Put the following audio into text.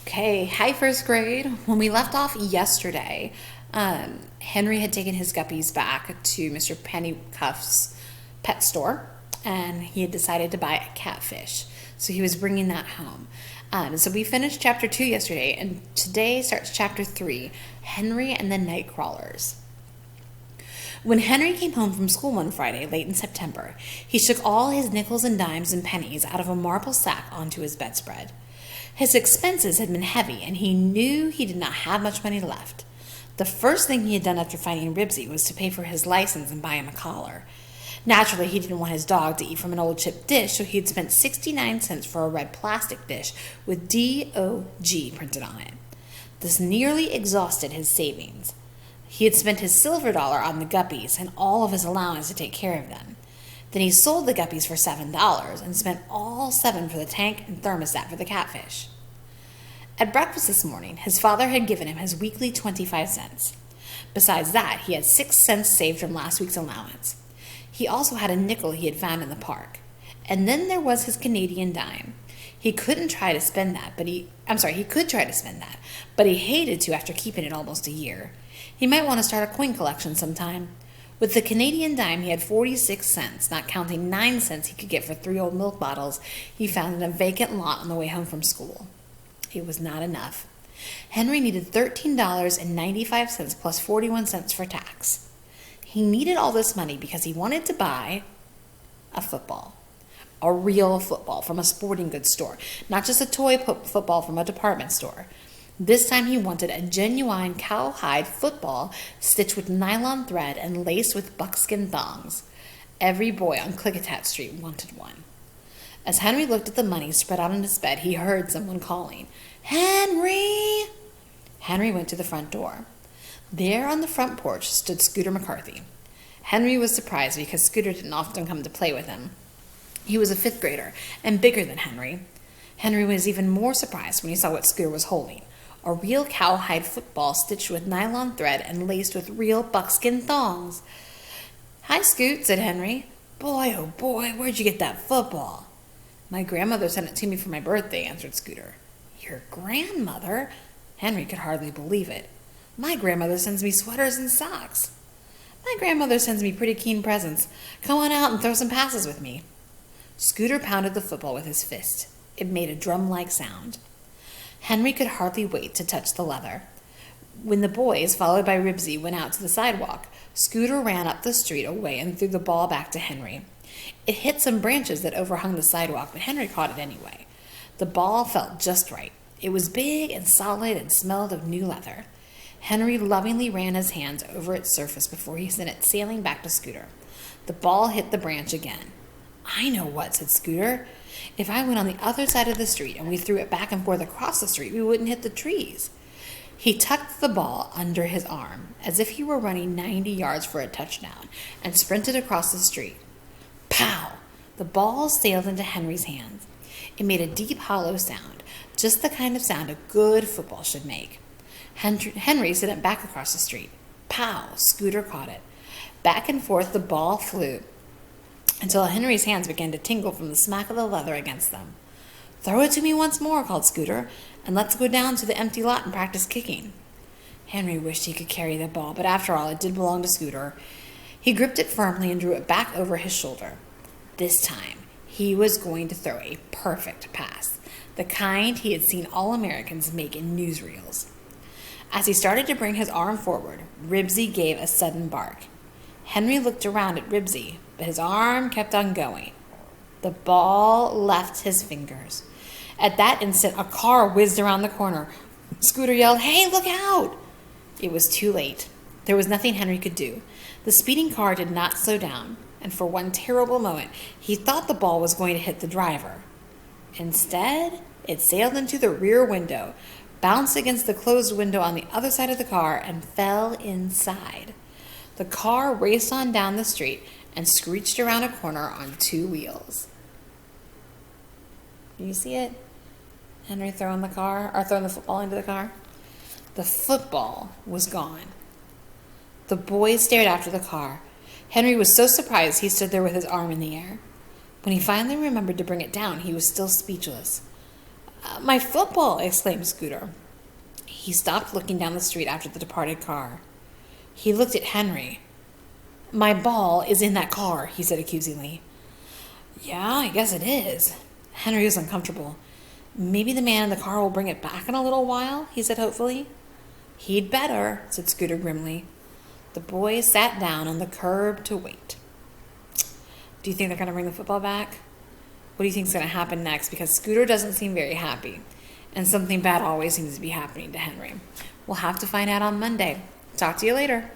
Okay, hi first grade. When we left off yesterday, Henry had taken his guppies back to Mr. Pennycuff's pet store, and he had decided to buy a catfish. So he was bringing that home. So we finished chapter 2 yesterday, and today starts chapter 3, Henry and the Nightcrawlers. When Henry came home from school one Friday, late in September, he shook all his nickels and dimes and pennies out of a marble sack onto his bedspread. His expenses had been heavy, and he knew he did not have much money left. The first thing he had done after finding Ribsy was to pay for his license and buy him a collar. Naturally, he didn't want his dog to eat from an old chipped dish, so he had spent 69 cents for a red plastic dish with D-O-G printed on it. This nearly exhausted his savings. He had spent his silver dollar on the guppies and all of his allowance to take care of them. Then he sold the guppies for $7 and spent all $7 for the tank and thermostat for the catfish. At breakfast this morning, his father had given him his weekly 25 cents. Besides that, he had 6 cents saved from last week's allowance. He also had a nickel he had found in the park. And then there was his Canadian dime. He couldn't try to spend that, he could try to spend that, but he hated to after keeping it almost a year. He might want to start a coin collection sometime. With the Canadian dime, he had 46 cents, not counting 9 cents he could get for 3 old milk bottles he found in a vacant lot on the way home from school. It was not enough. Henry needed $13.95 plus 41 cents for tax. He needed all this money because he wanted to buy a football. A real football from a sporting goods store, not just a toy football from a department store. This time he wanted a genuine cowhide football stitched with nylon thread and laced with buckskin thongs. Every boy on Klickitat Street wanted one. As Henry looked at the money spread out on his bed, he heard someone calling, "Henry!" Henry went to the front door. There on the front porch stood Scooter McCarthy. Henry was surprised because Scooter didn't often come to play with him. He was a 5th grader and bigger than Henry. Henry was even more surprised when he saw what Scooter was holding. A real cowhide football stitched with nylon thread and laced with real buckskin thongs. "Hi, Scoot," said Henry. "Boy, oh boy, where'd you get that football?" "My grandmother sent it to me for my birthday," answered Scooter. "Your grandmother?" Henry could hardly believe it. "My grandmother sends me sweaters and socks." "My grandmother sends me pretty keen presents. Come on out and throw some passes with me." Scooter pounded the football with his fist. It made a drum-like sound. Henry could hardly wait to touch the leather. When the boys, followed by Ribsy, went out to the sidewalk, Scooter ran up the street away and threw the ball back to Henry. It hit some branches that overhung the sidewalk, but Henry caught it anyway. The ball felt just right. It was big and solid and smelled of new leather. Henry lovingly ran his hands over its surface before he sent it sailing back to Scooter. The ball hit the branch again. "I know what," said Scooter. "If I went on the other side of the street and we threw it back and forth across the street, we wouldn't hit the trees." He tucked the ball under his arm, as if he were running 90 yards for a touchdown, and sprinted across the street. Pow! The ball sailed into Henry's hands. It made a deep, hollow sound, just the kind of sound a good football should make. Henry sent it back across the street. Pow! Scooter caught it. Back and forth the ball flew, until Henry's hands began to tingle from the smack of the leather against them. "Throw it to me once more," called Scooter, "and let's go down to the empty lot and practice kicking." Henry wished he could carry the ball, but after all, it did belong to Scooter. He gripped it firmly and drew it back over his shoulder. This time, he was going to throw a perfect pass, the kind he had seen All-Americans make in newsreels. As he started to bring his arm forward, Ribsy gave a sudden bark. Henry looked around at Ribsy, but his arm kept on going. The ball left his fingers. At that instant, a car whizzed around the corner. Scooter yelled, "Hey, look out!" It was too late. There was nothing Henry could do. The speeding car did not slow down, and for one terrible moment, he thought the ball was going to hit the driver. Instead, it sailed into the rear window, bounced against the closed window on the other side of the car, and fell inside. The car raced on down the street and screeched around a corner on 2 wheels. Do you see it? Henry throwing the football into the car. The football was gone. The boys stared after the car. Henry was so surprised he stood there with his arm in the air. When he finally remembered to bring it down, he was still speechless. My football!" exclaimed Scooter. He stopped looking down the street after the departed car. He looked at Henry. "My ball is in that car," he said accusingly. "Yeah, I guess it is." Henry was uncomfortable. "Maybe the man in the car will bring it back in a little while," he said hopefully. "He'd better," said Scooter grimly. The boys sat down on the curb to wait. Do you think they're going to bring the football back? What do you think is going to happen next? Because Scooter doesn't seem very happy, and something bad always seems to be happening to Henry. We'll have to find out on Monday. Talk to you later.